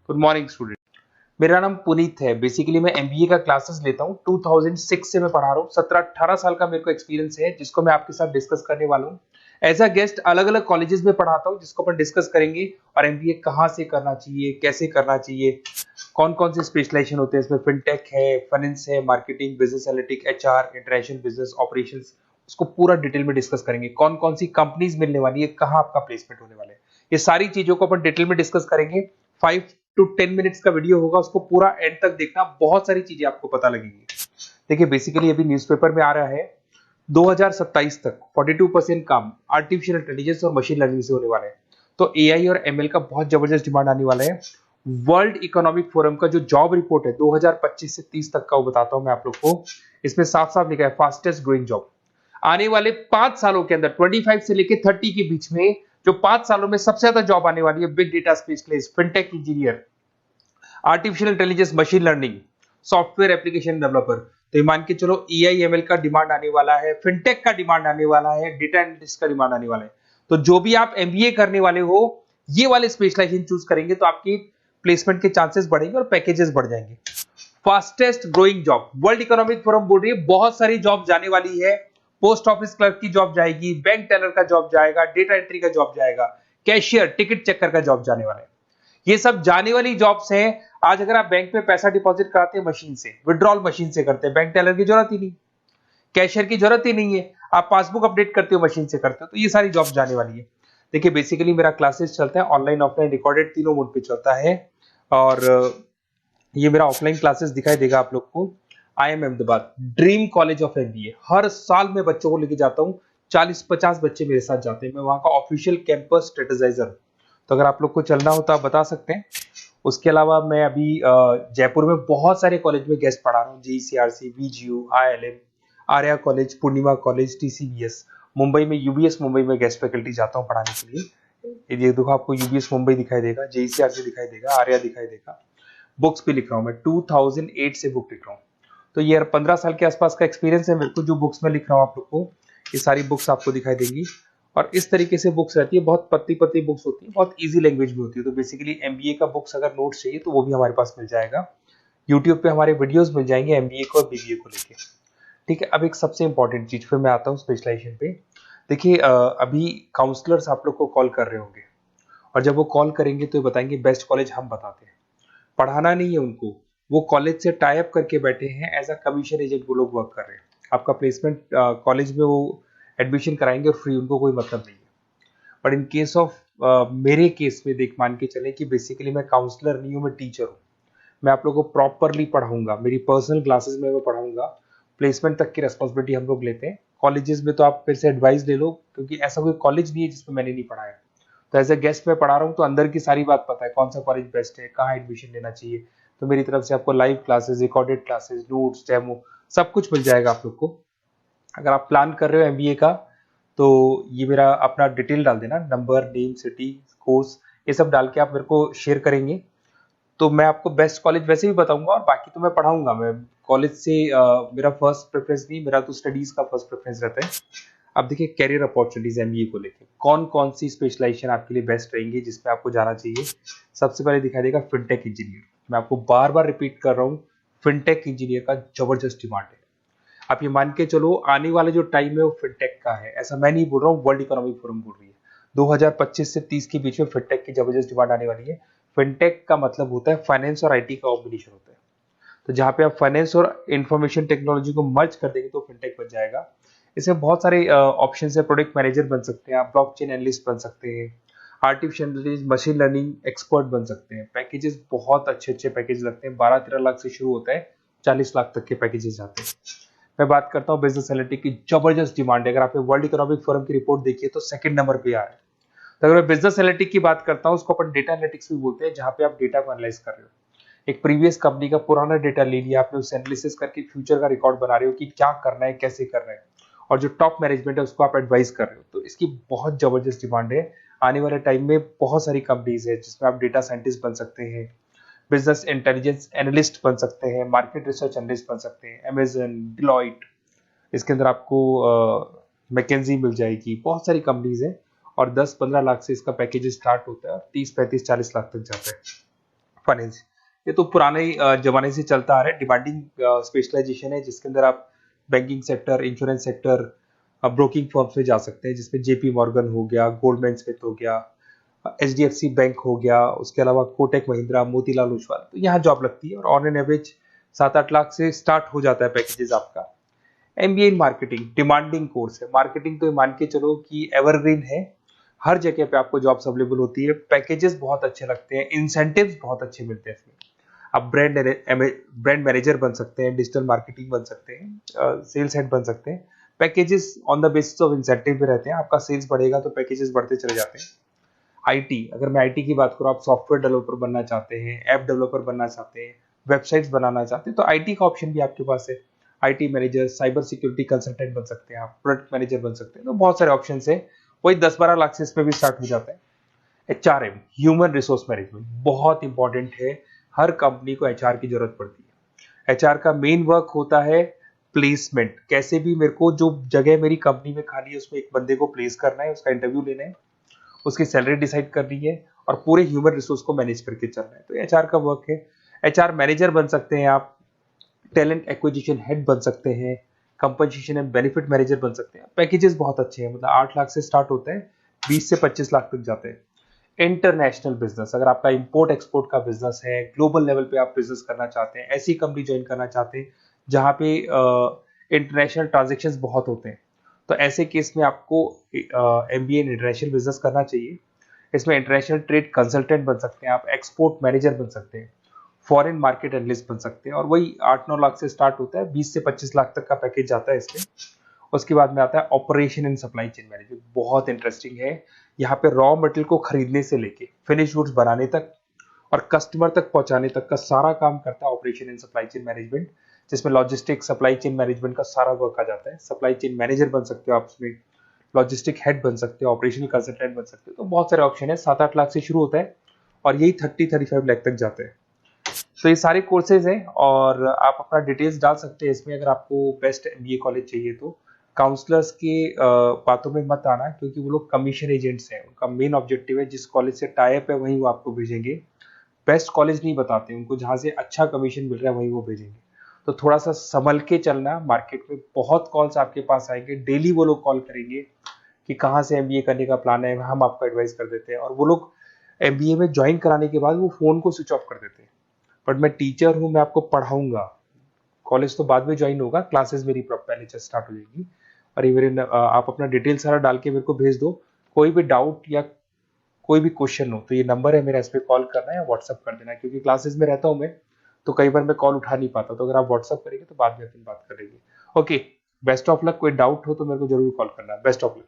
Good morning student. मेरा नाम पुनीत है। बेसिकली मैं एमबीए का क्लासेस लेता हूँ। 2006 से मैं पढ़ा रहा हूँ। 17-18 साल का मेरे को एक्सपीरियंस है, जिसको मैं आपके साथ डिस्कस करने वाला हूँ। एज अ गेस्ट अलग अलग कॉलेजेस में पढ़ाता हूँ, जिसको अपन डिस्कस करेंगे। और एमबीए कहाँ से करना चाहिए, कैसे करना चाहिए, कौन कौन से स्पेशलाइजेशन होते हैं इसमें। फिनटेक है, फाइनेंस है, marketing, business analytic, HR, international business operations, उसको पूरा डिटेल में डिस्कस करेंगे। कौन कौन सी कंपनीज मिलने वाली है, कहाँ आपका प्लेसमेंट होने वाला है, ये सारी चीजों को अपन डिटेल में डिस्कस करेंगे। 5 to 10 मिनट्स का वीडियो होगा, उसको पूरा एंड तक देखना। बहुत सारी चीजें आपको पता लगेंगी। देखिए, बेसिकली अभी न्यूज़पेपर में आ रहा है 2027 तक 42% काम आर्टिफिशियल इंटेलिजेंस और मशीन लर्निंग से होने वाला है। तो एआई और एमएल का बहुत जबरदस्त डिमांड आने वाला है। वर्ल्ड इकोनॉमिक फोरम का जो जॉब रिपोर्ट है 2025 से 30 तक का, वो बताता हूं मैं आप लोग को। इसमें साफ साफ लिखा है फास्टेस्ट ग्रोइंग जॉब। आने वाले 5 सालों के अंदर 25 से लेकर 30 के बीच में जो 5 सालों में सबसे ज्यादा जॉब आने वाली है, big data specialist, fintech engineer, artificial intelligence, machine learning, software application developer. तो ये मान के चलो एआई एमएल का डिमांड आने वाला है, फिनटेक का डिमांड आने वाला है, डेटा एनालिटिक्स का डिमांड आने वाला है। तो जो भी आप एमबीए करने वाले हो, ये वाले स्पेशलाइजेशन चूज करेंगे तो आपकी प्लेसमेंट के चांसेस बढ़ेंगे और पैकेजेस बढ़ जाएंगे। Fastest growing job, world economic forum बोल रही है बहुत सारी जॉब जाने वाली है। पोस्ट ऑफिस क्लर्क की जॉब जाएगी, बैंक टेलर का जॉब जाएगा, डेटा एंट्री का जॉब जाएगा, कैशियर, टिकट चेकर का जॉब जाने वाला है। ये सब जाने वाली जॉब्स हैं। आज अगर आप बैंक में पैसा डिपॉजिट कराते हैं मशीन से, विड्रॉल मशीन से करते हैं, बैंक टेलर की जरूरत ही नहीं, कैशियर की जरूरत ही नहीं है। आप पासबुक अपडेट करते हो मशीन से करते हो। तो ये सारी जॉब जाने वाली है। देखिए, बेसिकली मेरा क्लासेस चलता है ऑनलाइन ऑफलाइन रिकॉर्डेड, तीनों मोड पे चलता है। और ये मेरा ऑफलाइन क्लासेस दिखाई देगा आप लोग को। IIM Ahmedabad, dream college of MBA. हर साल मैं बच्चों को लेके जाता हूँ। 40-50 बच्चे मेरे साथ जाते हैं। मैं वहाँ का ऑफिशियल कैंपस स्ट्रेटेजाइजर। तो अगर आप लोग को चलना हो तो आप बता सकते हैं। उसके अलावा मैं अभी जयपुर में बहुत सारे कॉलेज में गेस्ट पढ़ा रहा हूँ। जीसीआरसी, VGU, ILM, आर्या कॉलेज, पूर्णिमा कॉलेज, TCBS। मुंबई में UBS मुंबई में गेस्ट फैकल्टी जाता हूँ पढ़ाने के लिए। ये देखो, आपको UBS मुंबई दिखाई देगा, JCRC दिखाई देगा, आर्या दिखाई देगा। बुक्स भी लिख रहा हूँ मैं, 2008 से बुक लिख रहा हूँ। तो ये 15 साल के आसपास का एक्सपीरियंस है मेरे को। जो बुक्स में लिख रहा हूँ आप लोग को, ये सारी बुक्स आपको दिखाई देंगी। और इस तरीके से बुक्स रहती है, बहुत पतली पतली बुक्स होती है, बहुत इजी लैंग्वेज में होती है। तो बेसिकली एमबीए का बुक्स अगर नोट्स चाहिए तो वो भी हमारे पास मिल जाएगा। यूट्यूब पे हमारे वीडियोस मिल जाएंगे एमबीए को और बीबीए को लेके। ठीक है, अब एक सबसे इंपॉर्टेंट चीज, फिर मैं आता हूँ स्पेशलाइजेशन पे। देखिए, अभी काउंसलर्स आप लोग को कॉल कर रहे होंगे, और जब वो कॉल करेंगे तो ये बताएंगे बेस्ट कॉलेज हम बताते हैं। पढ़ाना नहीं है उनको, वो कॉलेज से टाई अप करके बैठे हैं। एज अ कमीशन एजेंट वो लोग वर्क कर रहे हैं। आपका प्लेसमेंट कॉलेज में वो एडमिशन कराएंगे और फ्री, उनको कोई मतलब नहीं है। बट इन केस ऑफ मेरे केस में देख, मान के चले कि बेसिकली मैं काउंसलर नहीं हूँ, मैं टीचर हूँ। मैं आप लोगों को प्रॉपरली पढ़ाऊंगा, मेरी पर्सनल क्लासेस में मैं पढ़ाऊंगा। प्लेसमेंट तक की रेस्पॉन्सिबिलिटी हम लोग लेते हैं। कॉलेजेस में तो आप फिर से एडवाइस ले लो, क्योंकि ऐसा कोई कॉलेज नहीं है जिसमें मैंने नहीं पढ़ाया। तो एज ए गेस्ट में पढ़ा रहा हूँ, तो अंदर की सारी बात पता है, कौन सा कॉलेज बेस्ट है, कहाँ एडमिशन लेना चाहिए। तो मेरी तरफ से आपको live classes, recorded classes, notes, demo, सब कुछ मिल जाएगा आप लोग को। अगर आप प्लान कर रहे हो एमबीए का, तो ये मेरा अपना डिटेल डाल देना, नंबर, नेम, सिटी, कोर्स, ये सब डाल के आप मेरे को शेयर करेंगे। तो मैं आपको बेस्ट कॉलेज वैसे भी बताऊंगा, और बाकी तो मैं पढ़ाऊंगा। मैं कॉलेज से मेरा फर्स्ट प्रेफरेंस नहीं, मेरा तो स्टडीज का फर्स्ट प्रेफरेंस रहता है। अब देखिए, कैरियर अपॉर्चुनिटीज एमबीए को लेके कौन कौन सी स्पेशलाइजेशन आपके लिए बेस्ट रहेंगी, जिसमें आपको जाना चाहिए। सबसे पहले दिखाई देगा फिनटेक इंजीनियर। मैं आपको बार बार रिपीट कर रहा हूँ, फिनटेक इंजीनियर का जबरदस्त डिमांड है। आप ये मान के चलो, आने वाला जो टाइम है वो फिनटेक का है। ऐसा मैं नहीं बोल रहा हूँ, वर्ल्ड इकोनॉमिक फोरम बोल रही है। 2025 से 30 के बीच में फिनटेक की जबरदस्त डिमांड आने वाली है। फिनटेक का मतलब होता है फाइनेंस और आईटी का कॉम्बिनेशन होता है। तो जहां पे आप फाइनेंस और इंफॉर्मेशन टेक्नोलॉजी को मर्ज कर देंगे तो फिनटेक बन जाएगा। इसमें बहुत सारे ऑप्शन है। प्रोडक्ट मैनेजर बन सकते हैं आप, ब्लॉकचेन एनालिस्ट बन सकते हैं, artificial intelligence, machine learning expert बन सकते हैं। पैकेजेस बहुत अच्छे अच्छे पैकेज लगते हैं, 12-13 लाख से शुरू होता है, 40 लाख तक के पैकेजेस जाते हैं। मैं बात करता हूँ बिजनेस एनालिटिक्स की, जबरदस्त डिमांड है। अगर आपने वर्ल्ड इकोनॉमिक फोरम की रिपोर्ट देखी है तो सेकंड नंबर पे आ रहा है। तो अगर मैं बिजनेस एनालिटिक्स की बात करता हूँ, उसको अपन डेटा एनालिटिक्स भी बोलते हैं, जहां पे आप डेटा को एनालाइज कर रहे हो। एक प्रीवियस कंपनी का पुराना डेटा ले लिया आपने, उसे एनालिसिस करके फ्यूचर का रिकॉर्ड बना रहे हो कि क्या करना है, कैसे करना है, और जो टॉप मैनेजमेंट है उसको आप एडवाइस कर रहे हो। तो इसकी बहुत जबरदस्त डिमांड है। आने वाले टाइम में बहुत सारी कंपनीज है जिसमें आप डेटा साइंटिस्ट बन सकते हैं, बिजनेस इंटेलिजेंस एनालिस्ट बन सकते हैं, मार्केट रिसर्च एनालिस्ट बन सकते हैं, अमेजन, डिलॉइट, इसके अंदर आपको मैकेंजी मिल जाएगी। बहुत सारी कंपनीज है, और 10-15 लाख से इसका पैकेज स्टार्ट होता है और 30-35-40 लाख तक जाता है। फाइनेंस, ये तो पुराने जमाने से चलता आ रहा है। डिमांडिंग स्पेशलाइजेशन है जिसके अंदर आप banking sector, insurance sector, broking firms में जा सकते हैं, जिसमें जेपी मॉर्गन हो गया, गोल्डमैन स्मिथ हो गया, एचडीएफसी बैंक हो गया, उसके अलावा कोटक महिंद्रा, मोतीलाल ओसवाल, तो यहाँ जॉब लगती है और ऑन एन एवरेज 7-8 लाख से स्टार्ट हो जाता है पैकेजेस आपका। MBA in marketing demanding course है। मार्केटिंग तो मान के चलो कि एवरग्रीन है, हर जगह पे आपको जॉब्स अवेलेबल होती है, पैकेजेस बहुत अच्छे लगते हैं, इंसेंटिव्स बहुत अच्छे मिलते हैं इसमें। आप ब्रांड मैनेजर बन सकते हैं, डिजिटल मार्केटिंग बन सकते हैं, सेल्स हेड बन सकते हैं। Packages on the basis of incentive पे रहते हैं, आपका सेल्स बढ़ेगा तो पैकेजेस बढ़ते चले जाते हैं। आईटी, अगर मैं आईटी की बात करूँ, आप सॉफ्टवेयर डेवलपर बनना चाहते हैं, ऐप डेवलपर बनना चाहते हैं, वेबसाइट्स बनाना चाहते हैं, तो आईटी का ऑप्शन भी आपके पास है। IT manager, cyber security consultant बन सकते हैं आप, प्रोडक्ट मैनेजर बन सकते हैं, तो बहुत सारे ऑप्शन है। वही 10-12 लाख से इसमें भी स्टार्ट हो जाता है। एचआरएम, ह्यूमन रिसोर्स मैनेजमेंट, बहुत इंपॉर्टेंट है। हर कंपनी को एचआर की जरूरत पड़ती है। एचआर का मेन वर्क होता है प्लेसमेंट, कैसे भी मेरे को जो जगह मेरी कंपनी में खाली है उसमें एक बंदे को प्लेस करना है, उसका इंटरव्यू लेना है, उसकी सैलरी डिसाइड करनी है और पूरे ह्यूमन रिसोर्स को मैनेज करके चलना है, तो एचआर का वर्क है। एचआर मैनेजर बन सकते हैं आप, टैलेंट एक्विजिशन हेड बन सकते हैं, कंपनसेशन एंड बेनिफिट मैनेजर बन सकते हैं। पैकेजेस बहुत अच्छे हैं, मतलब 8 लाख से स्टार्ट होते हैं, 20 से 25 लाख तक जाते हैं। इंटरनेशनल बिजनेस, अगर आपका इंपोर्ट एक्सपोर्ट का बिजनेस है, ग्लोबल लेवल पे आप बिजनेस करना चाहते हैं, ऐसी कंपनी ज्वाइन करना चाहते हैं जहां पे इंटरनेशनल ट्रांजेक्शन बहुत होते हैं, तो ऐसे केस में आपको एमबीए इन इंटरनेशनल बिजनेस करना चाहिए। इसमें इंटरनेशनल ट्रेड कंसल्टेंट बन सकते हैं आप, एक्सपोर्ट मैनेजर बन सकते हैं, फॉरेन मार्केट एनालिस्ट बन सकते हैं, और वही 8-9 लाख से स्टार्ट होता है, 20 से 25 लाख तक का पैकेज जाता है इसमें। उसके बाद में आता है operation and supply chain management, बहुत इंटरेस्टिंग है। यहाँ पे रॉ मटेरियल को खरीदने से लेके फिनिश गुड्स बनाने तक और कस्टमर तक पहुंचाने तक का सारा काम करता है operation and supply chain management, जिसमें लॉजिस्टिक सप्लाई चेन मैनेजमेंट का सारा वर्क आ जाता है। सप्लाई चेन मैनेजर बन सकते हो आप इसमें, लॉजिस्टिक हेड बन सकते हो, ऑपरेशनल कंसल्टेंट बन सकते हो, तो बहुत सारे ऑप्शन है। 7-8 लाख से शुरू होता है और यही 30-35 लाख तक जाते हैं। तो ये सारे कोर्सेज हैं और आप अपना डिटेल्स डाल सकते हैं इसमें। अगर आपको बेस्ट एमबीए कॉलेज चाहिए तो काउंसलर्स के बातों में मत आना, क्योंकि वो लोग कमीशन एजेंट्स हैं। उनका मेन ऑब्जेक्टिव है जिस कॉलेज से टाई अप है वहीं वो आपको भेजेंगे, बेस्ट कॉलेज नहीं बताते उनको, जहाँ से अच्छा कमीशन मिल रहा है वहीं वो भेजेंगे। तो थोड़ा सा संभल के चलना, मार्केट में बहुत कॉल्स आपके पास आएंगे, डेली वो लोग कॉल करेंगे कि कहाँ से एमबीए करने का प्लान है, हम आपको एडवाइस कर देते हैं, और वो लोग एमबीए में ज्वाइन कराने के बाद वो फोन को स्विच ऑफ कर देते हैं। बट मैं टीचर हूँ, मैं आपको पढ़ाऊंगा, कॉलेज तो बाद में ज्वाइन होगा, क्लासेस मेरी पहले से स्टार्ट हो जाएगी। और ये मेरे आप अपना डिटेल सारा डाल के मेरे को भेज दो। कोई भी डाउट या कोई भी क्वेश्चन हो तो ये नंबर है मेरा, इस पर कॉल करना है या व्हाट्सअप कर देना है, क्योंकि क्लासेस में रहता हूँ मैं, तो कई बार मैं कॉल उठा नहीं पाता, तो अगर आप व्हाट्सअप करेंगे तो बाद में अपन बात करेंगे। Okay, best of luck. कोई डाउट हो तो मेरे को जरूर कॉल करना। Best of luck.